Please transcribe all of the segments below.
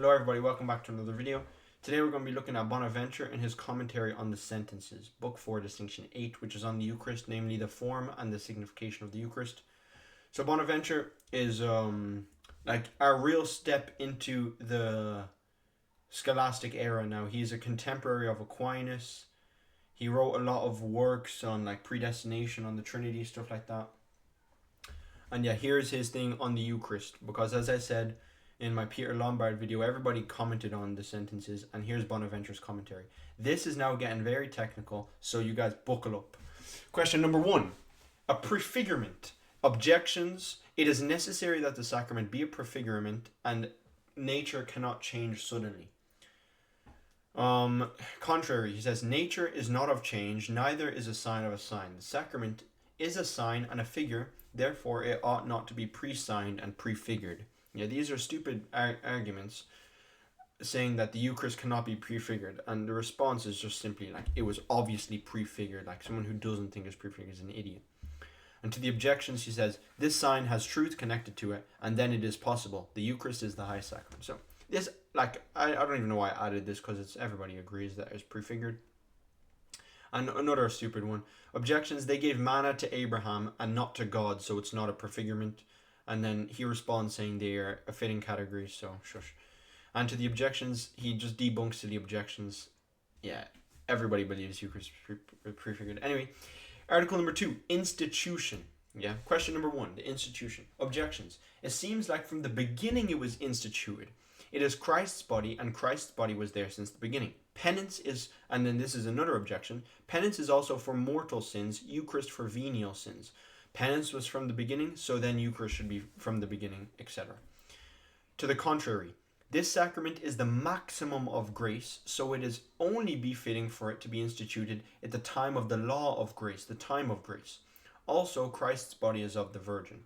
Hello everybody, welcome back to another video. Today we're going to be looking at Bonaventure and his commentary on the sentences, Book 4, Distinction 8, which is on the Eucharist, namely the form and the signification of the Eucharist. So Bonaventure is like a real step into the scholastic era now. He's a contemporary of Aquinas. He wrote a lot of works on like predestination, on the Trinity, stuff like that. And yeah, here's his thing on the Eucharist, because as I said in my Peter Lombard video, everybody commented on the sentences, and here's Bonaventure's commentary. This is now getting very technical, so you guys buckle up. Question number 1. A prefigurement. Objections. It is necessary that the sacrament be a prefigurement, and nature cannot change suddenly. Contrary, he says, nature is not of change, neither is a sign of a sign. The sacrament is a sign and a figure, therefore it ought not to be pre-signed and prefigured. Yeah, these are stupid arguments saying that the Eucharist cannot be prefigured, and the response is just simply like, it was obviously prefigured. Like, someone who doesn't think it's prefigured is an idiot. And to the objections, he says, this sign has truth connected to it, and then it is possible. The Eucharist is the high sacrament. So this, like, I don't even know why I added this, because it's everybody agrees that it's prefigured. And another stupid one. Objections, they gave manna to Abraham and not to God, so it's not a prefigurement. And then he responds saying they are a fitting category, so shush. And to the objections, he just debunks to the objections. Yeah, everybody believes Eucharist prefigured. Anyway, article number 2, institution. Yeah, question number 1, the institution. Objections. It seems like from the beginning it was instituted. It is Christ's body, and Christ's body was there since the beginning. Penance is, and then this is another objection, penance is also for mortal sins, Eucharist for venial sins. Penance was from the beginning, so then Eucharist should be from the beginning, etc. To the contrary, this sacrament is the maximum of grace, so it is only befitting for it to be instituted at the time of the law of grace, the time of grace. Also, Christ's body is of the Virgin.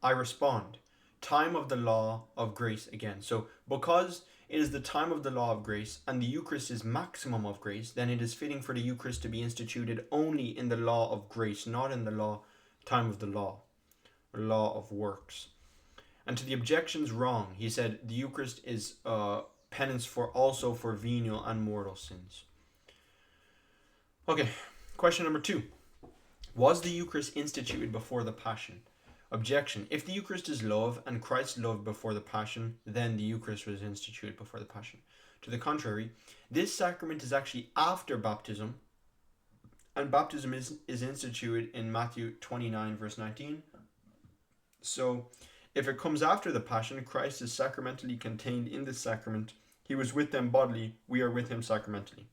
I respond, time of the law of grace again. So, because it is the time of the law of grace, and the Eucharist is maximum of grace, then it is fitting for the Eucharist to be instituted only in the law of grace, not in the time of the law, or law of works. And to the objections, wrong. He said the Eucharist is penance also for venial and mortal sins. Okay, question number 2. Was the Eucharist instituted before the Passion? Objection. If the Eucharist is love, and Christ loved before the Passion, then the Eucharist was instituted before the Passion. To the contrary, this sacrament is actually after baptism, and baptism is instituted in Matthew 29 verse 19. So, if it comes after the Passion, Christ is sacramentally contained in this sacrament. He was with them bodily, we are with him sacramentally.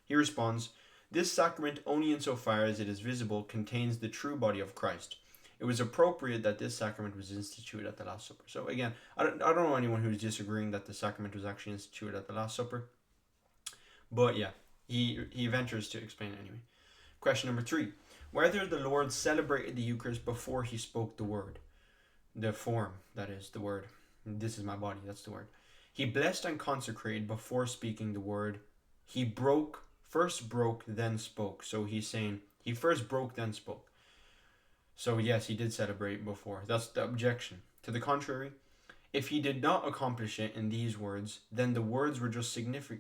He responds, this sacrament, only insofar as it is visible, contains the true body of Christ. It was appropriate that this sacrament was instituted at the Last Supper. So again, I don't know anyone who's disagreeing that the sacrament was actually instituted at the Last Supper. But yeah, he ventures to explain it anyway. Question number 3. Whether the Lord celebrated the Eucharist before he spoke the word. The form, that is, the word. This is my body, that's the word. He blessed and consecrated before speaking the word. He first broke, then spoke. So he's saying he first broke, then spoke. So yes, he did celebrate before. That's the objection. To the contrary, if he did not accomplish it in these words, then the words were just significative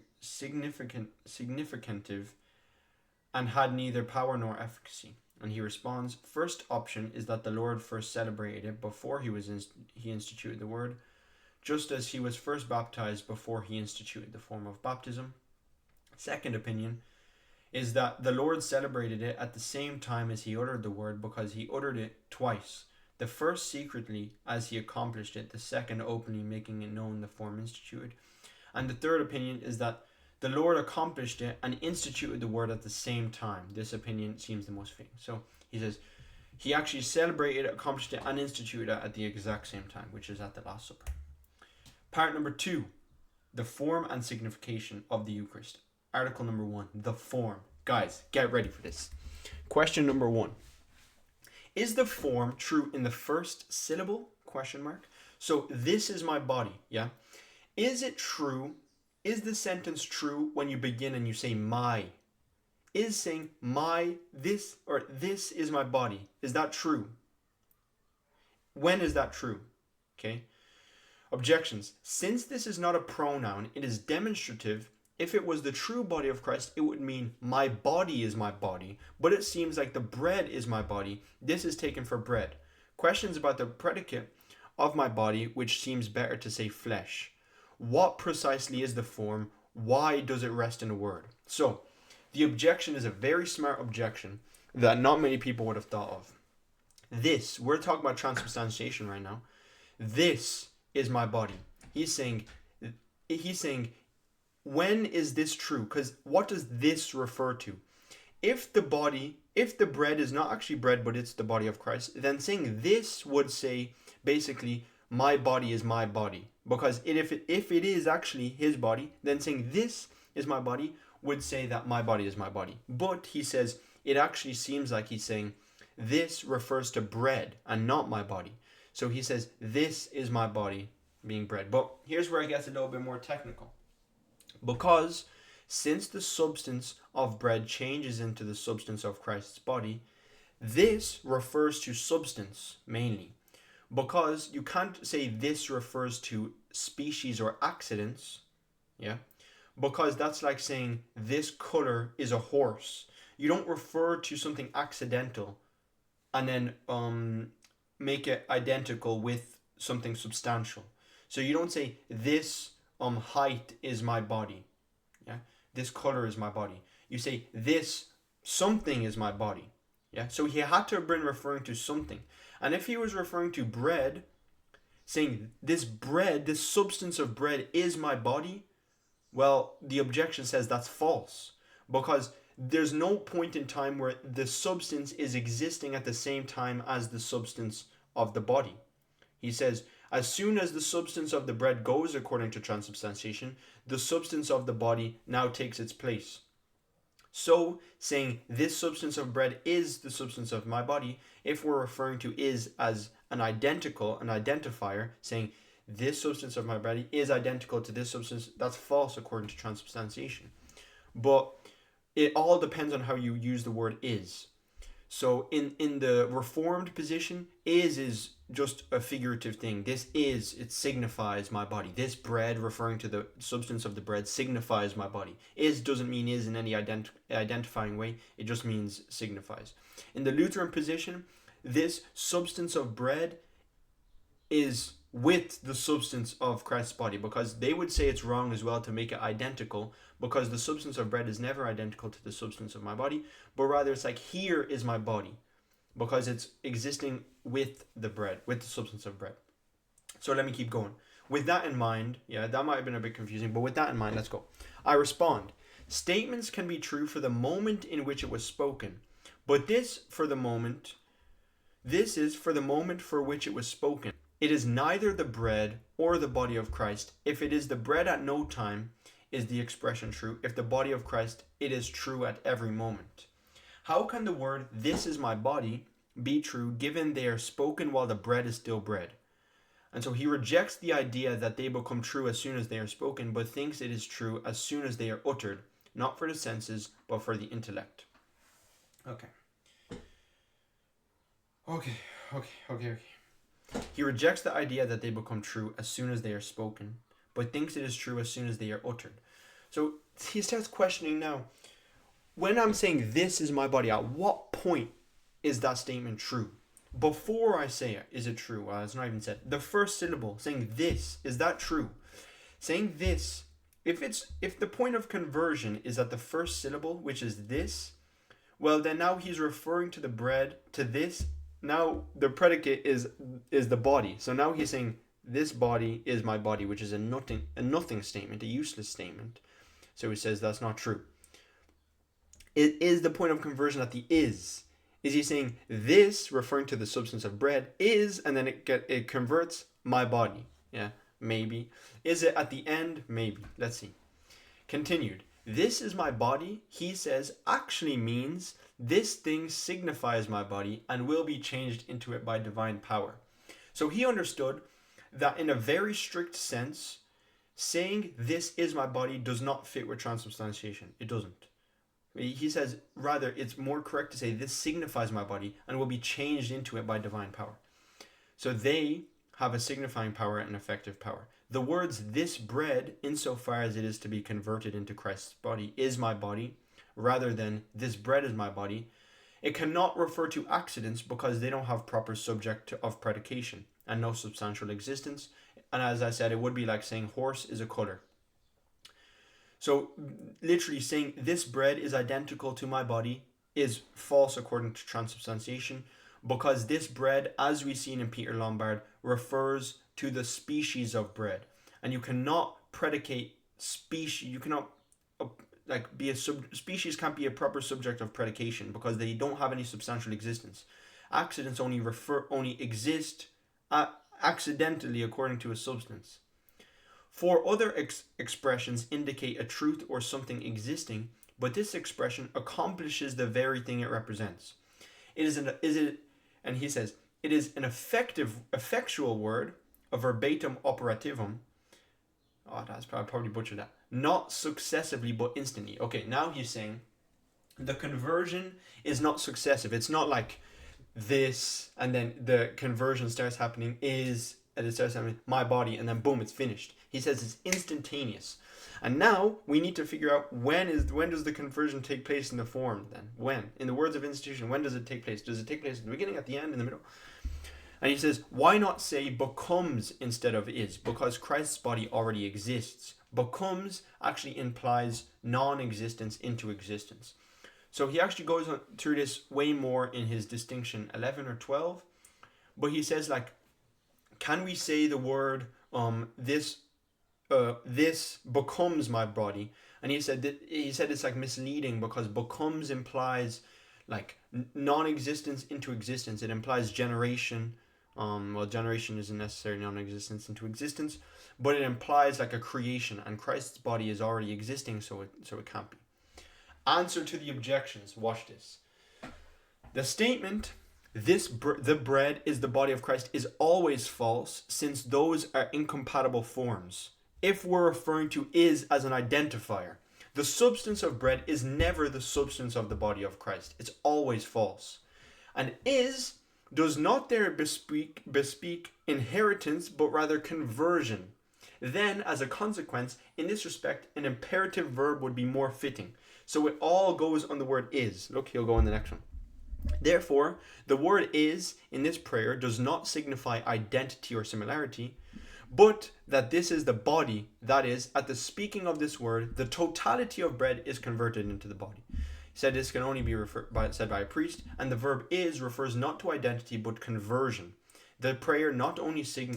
and had neither power nor efficacy. And he responds, first option is that the Lord first celebrated it before he instituted the word, just as he was first baptized before he instituted the form of baptism. Second opinion is that the Lord celebrated it at the same time as he uttered the word, because he uttered it twice. The first secretly as he accomplished it, the second openly making it known the form instituted. And the third opinion is that the Lord accomplished it and instituted the word at the same time. This opinion seems the most fitting. So he says he actually celebrated it, accomplished it, and instituted it at the exact same time, which is at the Last Supper. Part number 2, the form and signification of the Eucharist. Article number 1, the form. Guys, get ready for this. Question number 1. Is the form true in the first syllable? Question mark. So this is my body, yeah? Is it true? Is the sentence true when you begin and you say my? Is saying my, this, or this is my body, is that true? When is that true? Okay. Objections. Since this is not a pronoun, it is demonstrative. If it was the true body of Christ, it would mean my body is my body, but it seems like the bread is my body. This is taken for bread. Questions about the predicate of my body, which seems better to say flesh. What precisely is the form? Why does it rest in a word? So, the objection is a very smart objection that not many people would have thought of. We're talking about transubstantiation right now. This is my body. He's saying, when is this true? Because what does this refer to? If the bread is not actually bread, but it's the body of Christ, then saying this would say, basically, my body is my body. Because if it is actually his body, then saying this is my body would say that my body is my body. But he says, it actually seems like he's saying, this refers to bread and not my body. So he says, this is my body being bread. But here's where it gets a little bit more technical. Because since the substance of bread changes into the substance of Christ's body, this refers to substance mainly. Because you can't say this refers to species or accidents, yeah? Because that's like saying this color is a horse. You don't refer to something accidental and then make it identical with something substantial. So you don't say this height is my body. Yeah, this color is my body. You say this something is my body. Yeah, so he had to have been referring to something. And if he was referring to bread, saying this bread, this substance of bread is my body, well, the objection says that's false. Because there's no point in time where the substance is existing at the same time as the substance of the body. He says, as soon as the substance of the bread goes according to transubstantiation, the substance of the body now takes its place. So, saying this substance of bread is the substance of my body, if we're referring to is as an identifier, saying this substance of my body is identical to this substance, that's false according to transubstantiation. But it all depends on how you use the word is. So in the Reformed position, is just a figurative thing. This is, it signifies my body. This bread, referring to the substance of the bread, signifies my body. Is doesn't mean is in any identifying way. It just means signifies. In the Lutheran position, this substance of bread is with the substance of Christ's body, because they would say it's wrong as well to make it identical, because the substance of bread is never identical to the substance of my body, but rather it's like, here is my body, because it's existing with the bread, with the substance of bread. So let me keep going. With that in mind, yeah, that might have been a bit confusing, but with that in mind, let's go. I respond. Statements can be true for the moment in which it was spoken, but this is for the moment for which it was spoken. It is neither the bread or the body of Christ. If it is the bread at no time, is the expression true. If the body of Christ, it is true at every moment. How can the word, this is my body, be true, given they are spoken while the bread is still bread? And so he rejects the idea that they become true as soon as they are spoken, but thinks it is true as soon as they are uttered, not for the senses, but for the intellect. Okay. He rejects the idea that they become true as soon as they are spoken, but thinks it is true as soon as they are uttered. So he starts questioning now, when I'm saying this is my body, at what point is that statement true? Before I say it, is it true? Well, it's not even said. The first syllable, saying this, is that true? Saying this, if the point of conversion is at the first syllable, which is this, well, then now he's referring to the bread, to this. Now the predicate is the body. So now he's saying this body is my body, which is a nothing statement, a useless statement. So he says that's not true. It is the point of conversion at the is. Is he saying this, referring to the substance of bread, is, and then it converts my body? Yeah, maybe. Is it at the end? Maybe. Let's see. Continued. This is my body, he says, actually means this thing signifies my body and will be changed into it by divine power. So he understood that in a very strict sense, saying this is my body does not fit with transubstantiation. It doesn't. He says, rather, it's more correct to say this signifies my body and will be changed into it by divine power. So they have a signifying power and effective power. The words "this bread," insofar as it is to be converted into Christ's body, "is my body," rather than "this bread is my body," it cannot refer to accidents because they don't have proper subject of predication and no substantial existence. And as I said, it would be like saying horse is a color. So literally saying "this bread is identical to my body" is false according to transubstantiation, because this bread, as we've seen in Peter Lombard, refers to the species of bread. And you cannot predicate species, you cannot be a species can't be a proper subject of predication because they don't have any substantial existence. Accidents only exist accidentally according to a substance. Four other expressions indicate a truth or something existing, but this expression accomplishes the very thing it represents. And he says, it is an effectual word, a verbatim operativum. Oh, that's probably butchered that. Not successively, but instantly. Okay, now he's saying the conversion is not successive. It's not like this, and then the conversion starts happening, and it starts happening, my body, and then boom, it's finished. He says it's instantaneous. And now we need to figure out when does the conversion take place in the form then? When? In the words of institution, when does it take place? Does it take place at the beginning, at the end, in the middle? And he says, why not say becomes instead of is? Because Christ's body already exists. Becomes actually implies non-existence into existence. So he actually goes on through this way more in his distinction 11 or 12. But he says, like, can we say the word this becomes my body? And he said it's like misleading because becomes implies like non-existence into existence. It implies generation. Well, generation isn't necessarily non-existence into existence, but it implies like a creation, and Christ's body is already existing, so it can't be. Answer to the objections. Watch this. The statement, the bread is the body of Christ, is always false, since those are incompatible forms. If we're referring to is as an identifier, the substance of bread is never the substance of the body of Christ. It's always false. And is does not there bespeak inheritance, but rather conversion. Then, as a consequence, in this respect, an imperative verb would be more fitting. So it all goes on the word is. Look, he'll go on the next one. Therefore, the word is in this prayer does not signify identity or similarity, but that this is the body. That is, at the speaking of this word, the totality of bread is converted into the body. He said this can only be said by a priest, and the verb is refers not to identity but conversion. The prayer not only is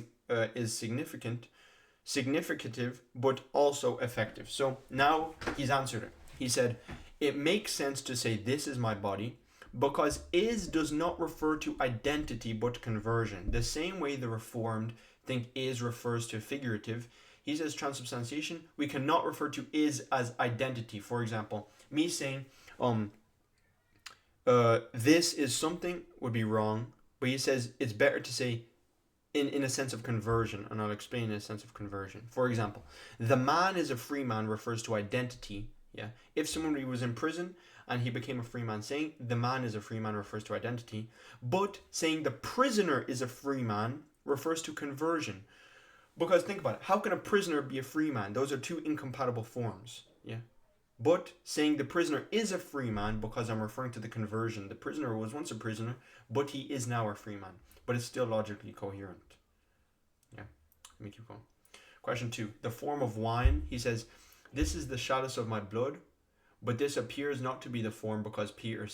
significative, but also effective. So now he's answered it. He said, it makes sense to say this is my body, because is does not refer to identity but conversion. The same way the Reformed think is refers to figurative. He says transubstantiation, we cannot refer to is as identity. For example, me saying this is something would be wrong, but he says it's better to say in a sense of conversion, and I'll explain in a sense of conversion. For example, the man is a free man refers to identity. Yeah, if somebody was in prison and he became a free man, saying the man is a free man refers to identity, but saying the prisoner is a free man refers to conversion. Because think about it, how can a prisoner be a free man? Those are two incompatible forms. Yeah. But saying the prisoner is a free man, because I'm referring to the conversion. The prisoner was once a prisoner, but he is now a free man. But it's still logically coherent. Yeah, let me keep going. Question 2. The form of wine, he says, this is the chalice of my blood, but this appears not to be the form because Peter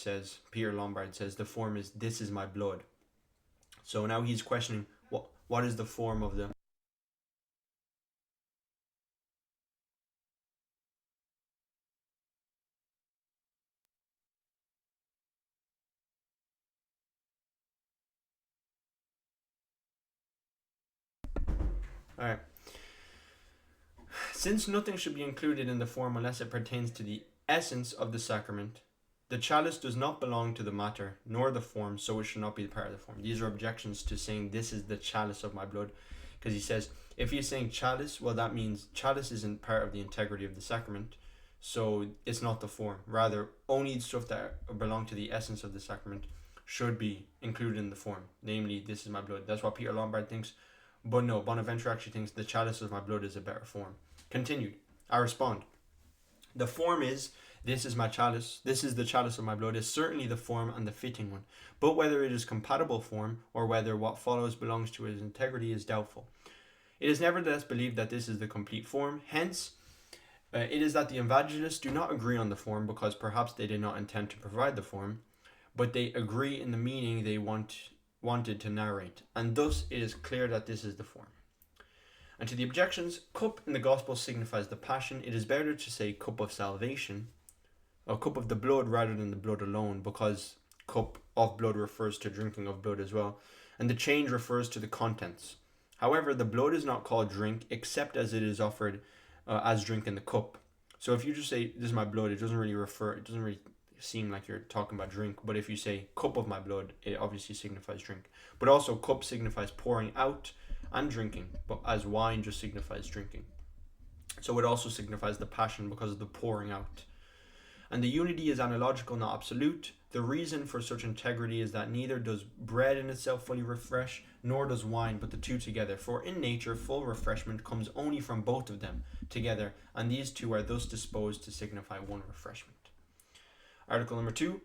Lombard says the form is this is my blood. So now he's questioning what is the form of the... Alright. Since nothing should be included in the form unless it pertains to the essence of the sacrament, the chalice does not belong to the matter, nor the form, so it should not be part of the form. These are objections to saying this is the chalice of my blood. Because he says, if he's saying chalice, well, that means chalice isn't part of the integrity of the sacrament, so it's not the form. Rather, only stuff that belong to the essence of the sacrament should be included in the form. Namely, this is my blood. That's what Peter Lombard thinks. But no, Bonaventure actually thinks the chalice of my blood is a better form. Continued. I respond. The form is, this is my chalice, this is the chalice of my blood, is certainly the form and the fitting one. But whether it is compatible form, or whether what follows belongs to its integrity, is doubtful. It is nevertheless believed that this is the complete form. Hence, it is that the evangelists do not agree on the form, because perhaps they did not intend to provide the form, but they agree in the meaning they wanted to narrate, and thus it is clear that this is the form. And to the objections, cup in the gospel signifies the passion. It is better to say cup of salvation, or cup of the blood, rather than the blood alone, because cup of blood refers to drinking of blood as well, and the change refers to the contents. However, the blood is not called drink except as it is offered as drink in the cup. So if you just say, this is my blood, it doesn't really seem like you're talking about drink. But if you say cup of my blood, it obviously signifies drink. But also cup signifies pouring out and drinking, but as wine just signifies drinking. So it also signifies the passion because of the pouring out. And the unity is analogical, not absolute. The reason for such integrity is that neither does bread in itself fully refresh, nor does wine, but the two together. For in nature, full refreshment comes only from both of them together, and these two are thus disposed to signify one refreshment. Article number 2,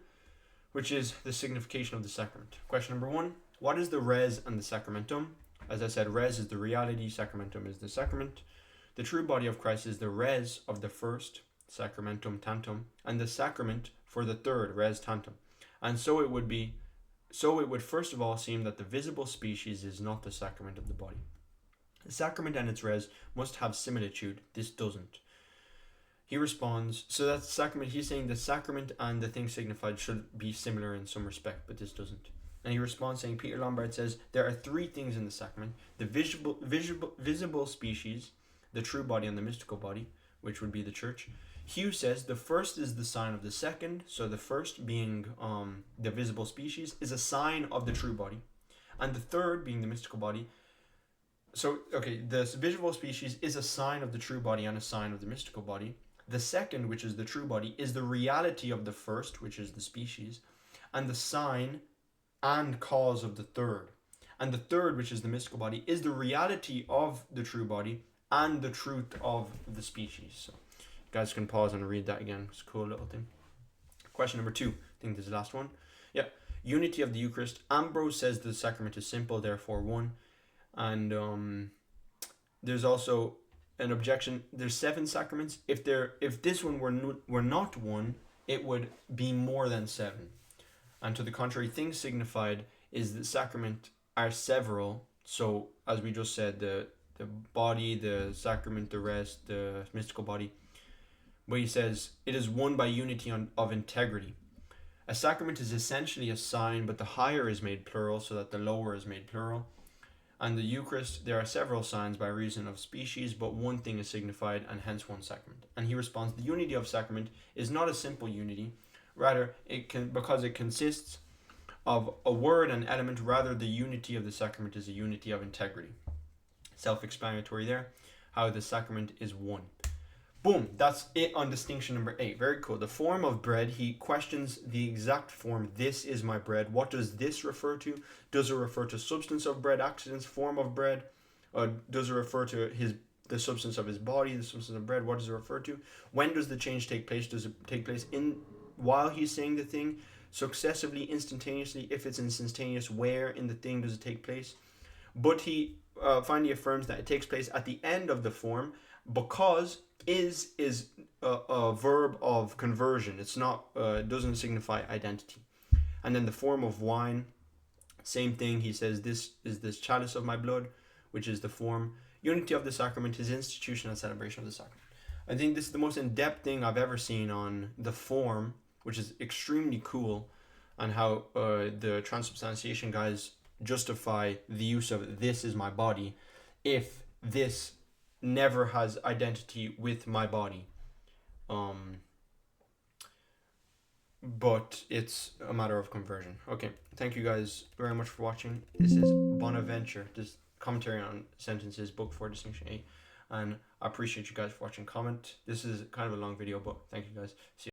which is the signification of the sacrament. Question number 1, what is the res and the sacramentum? As I said, res is the reality, sacramentum is the sacrament. The true body of Christ is the res of the first, sacramentum tantum, and the sacrament for the third, res tantum. And so it would first of all seem that the visible species is not the sacrament of the body. The sacrament and its res must have similitude. This doesn't. He responds, so that's the sacrament. He's saying the sacrament and the thing signified should be similar in some respect, but this doesn't. And he responds saying, Peter Lombard says, there are three things in the sacrament: the visible species, the true body, and the mystical body, which would be the church. Hugh says the first is the sign of the second, so the first being the visible species is a sign of the true body, and the third being the mystical body. So, okay, the visible species is a sign of the true body and a sign of the mystical body. The second, which is the true body, is the reality of the first, which is the species, and the sign and cause of the third. And the third, which is the mystical body, is the reality of the true body and the truth of the species. So you guys can pause and read that again. It's a cool little thing. Question number 2. I think this is the last one. Yeah. Unity of the Eucharist. Ambrose says the sacrament is simple, therefore one. And there's also an objection. There's 7 sacraments. If this one were not one, it would be more than 7. And to the contrary, things signified is that sacrament are several. So as we just said, the body, the sacrament, the rest, the mystical body. But he says it is one by unity of integrity. A sacrament is essentially a sign, but the higher is made plural, so that the lower is made plural. And the Eucharist, there are several signs by reason of species, but one thing is signified, and hence one sacrament. And he responds, the unity of sacrament is not a simple unity. Rather, because it consists of a word and element, rather the unity of the sacrament is a unity of integrity. Self-explanatory there, how the sacrament is one. Boom, that's it on distinction number 8. Very cool. The form of bread, he questions the exact form. This is my bread. What does this refer to? Does it refer to substance of bread, accidents, form of bread? Does it refer to the substance of his body, the substance of bread? What does it refer to? When does the change take place? Does it take place while he's saying the thing? Successively, instantaneously? If it's instantaneous, where in the thing does it take place? But he finally affirms that it takes place at the end of the form, because is a verb of conversion. It's not, it doesn't signify identity. And then the form of wine, same thing. He says, this is this chalice of my blood, which is the form. Unity of the sacrament, his institution and celebration of the sacrament. I think this is the most in-depth thing I've ever seen on the form, which is extremely cool, and how the transubstantiation guys justify the use of this is my body if this never has identity with my body. But it's a matter of conversion. Okay, thank you guys very much for watching. This is Bonaventure, this commentary on sentences, book 4, distinction 8. And I appreciate you guys for watching. Comment. This is kind of a long video, but thank you guys. See you.